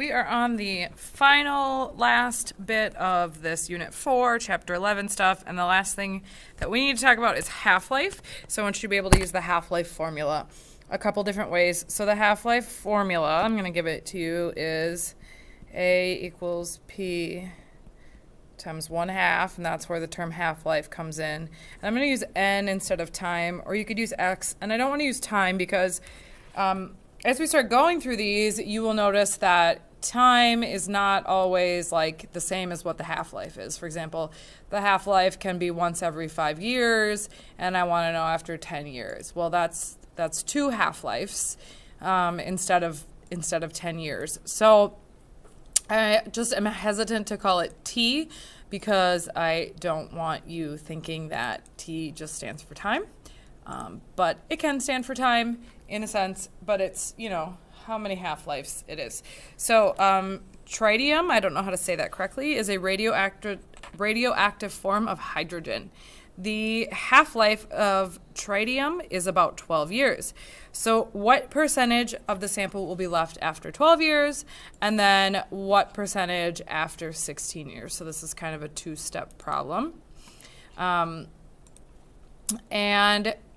We are on the final last bit of this Unit 4, Chapter 11 stuff, and the last thing that we need to talk about is half-life. So I want you to be able to use the half-life formula a couple different ways. So the half-life formula, I'm going to give it to you, is A equals P times 1/2, and that's where the term half-life comes in. And I'm going to use N instead of time, or you could use X. And I don't want to use time because as we start going through these, you will notice that time is not always like the same as what the half-life is. For example, the half-life can be once every 5 years, and I want to know after 10 years. Well, that's 2 half-lives instead of 10 years. So I just am hesitant to call it T because I don't want you thinking that T just stands for time. But it can stand for time in a sense, but it's, how many half-lives it is. So tritium, I don't know how to say that correctly, is a radioactive form of hydrogen. The half-life of tritium is about 12 years. So what percentage of the sample will be left after 12 years, and then what percentage after 16 years? So this is kind of a two-step problem. And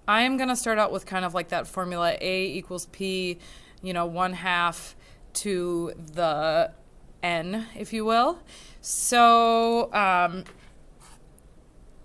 I'm going to start out with kind of like that formula, A equals P, 1/2 to the N, if you will. So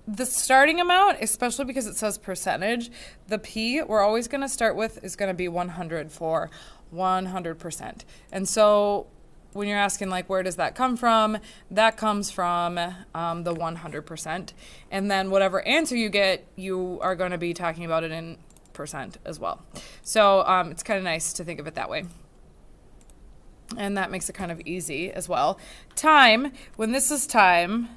the starting amount, especially because it says percentage, the P we're always going to start with is going to be 100 for 100%. And so when you're asking, like, where does that come from? That comes from the 100%. And then whatever answer you get, you are going to be talking about it in percent as well. So it's kind of nice to think of it that way. And that makes it kind of easy as well. Time, when this is time,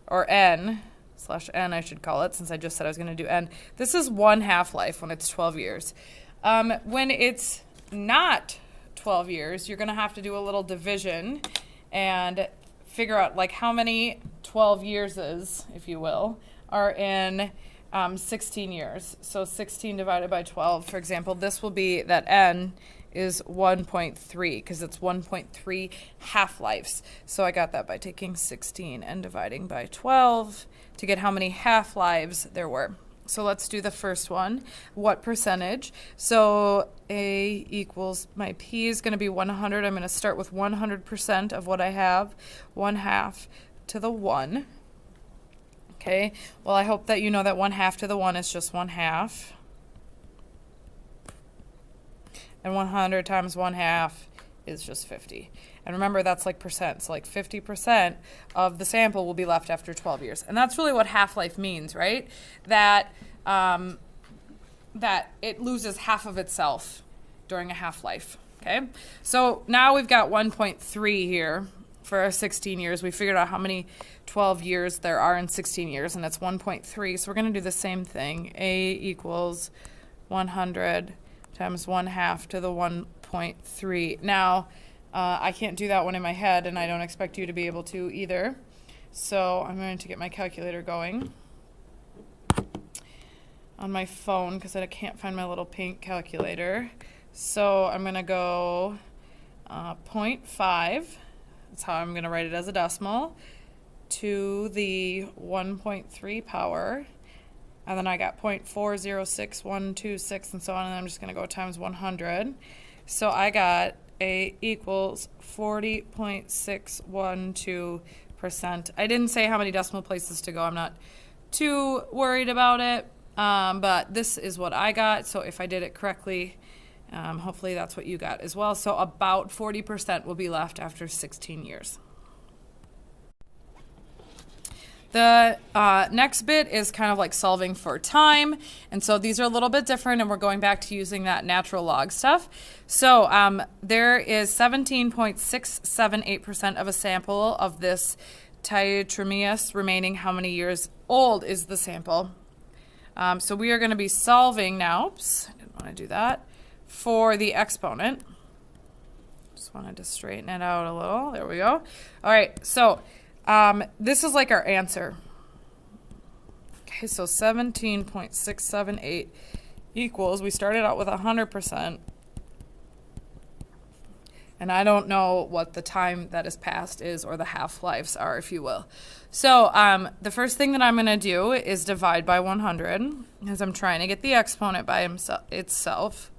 or N, /N I should call it, since I just said I was going to do N, this is 1 half-life when it's 12 years. When it's not 12 years, you're going to have to do a little division and figure out like how many 12 yearses, if you will, are in 16 years. So 16 divided by 12, for example, this will be that N is 1.3 because it's 1.3 half-lives. So I got that by taking 16 and dividing by 12 to get how many half-lives there were. So let's do the first one. What percentage? So A equals, my P is going to be 100. I'm going to start with 100% of what I have, 1/2 to the 1. Okay, well, I hope that you know that 1/2 to the 1 is just 1/2. And 100 times 1/2 is just 50. And remember, that's like percent. So like 50% of the sample will be left after 12 years. And that's really what half-life means, right? That it loses half of itself during a half-life, okay? So now we've got 1.3 here for our 16 years. We figured out how many 12 years there are in 16 years, and it's 1.3. So we're going to do the same thing. A equals 100 times 1/2 to the 1.3. Now, I can't do that one in my head, and I don't expect you to be able to either. So I'm going to get my calculator going on my phone because I can't find my little pink calculator. So I'm going to go 0.5. That's how I'm going to write it as a decimal, to the 1.3 power. And then I got 0.406126 and so on, and I'm just going to go times 100. So I got A equals 40.612%. I didn't say how many decimal places to go. I'm not too worried about it, but this is what I got. So if I did it correctly, hopefully that's what you got as well. So about 40% will be left after 16 years. The next bit is kind of like solving for time, and so these are a little bit different, and we're going back to using that natural log stuff. So there is 17.678% of a sample of this Tiotromeus remaining. How many years old is the sample? So we are going to be solving now. Oops, I didn't want to do that. For the exponent. Just wanted to straighten it out a little. There we go. All right, so this is like our answer. Okay, so 17.678 equals, we started out with 100%, And I don't know what the time that has passed is, or the half-lives are, if you will. So the first thing that I'm going to do is divide by 100, as I'm trying to get the exponent by itself.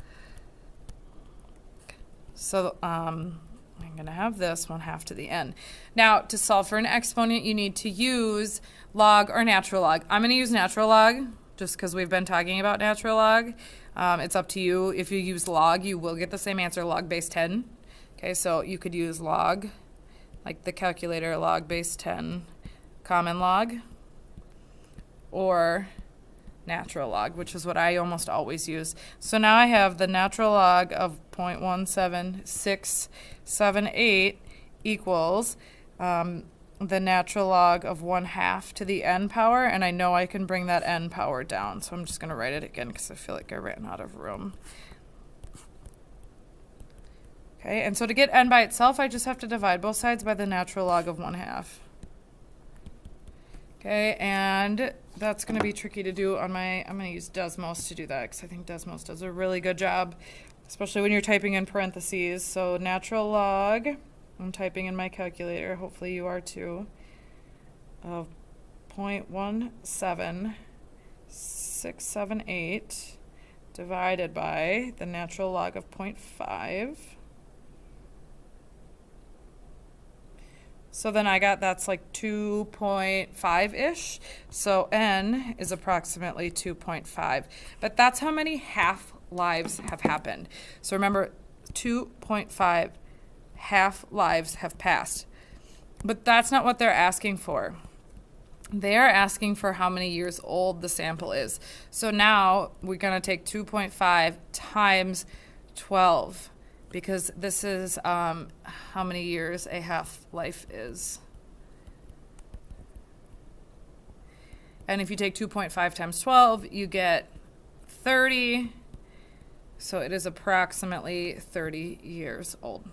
So I'm going to have this 1/2 to the n. Now, to solve for an exponent, you need to use log or natural log. I'm going to use natural log, just because we've been talking about natural log. It's up to you. If you use log, you will get the same answer, log base 10. Okay, so you could use log, like the calculator, log base 10, common log, or natural log, which is what I almost always use. So now I have the natural log of 0.17678 equals the natural log of 1/2 to the n power, and I know I can bring that n power down. So I'm just going to write it again because I feel like I ran out of room. Okay, and so to get n by itself, I just have to divide both sides by the natural log of 1/2. Okay, and that's going to be tricky to do on my, I'm going to use Desmos to do that because I think Desmos does a really good job, especially when you're typing in parentheses. So natural log, I'm typing in my calculator, hopefully you are too, of 0.17678 divided by the natural log of 0.5. So then I got that's like 2.5-ish. So n is approximately 2.5. But that's how many half-lives have happened. So remember, 2.5 half-lives have passed. But that's not what they're asking for. They are asking for how many years old the sample is. So now we're going to take 2.5 times 12. Because this is how many years a half-life is. And if you take 2.5 times 12, you get 30. So it is approximately 30 years old.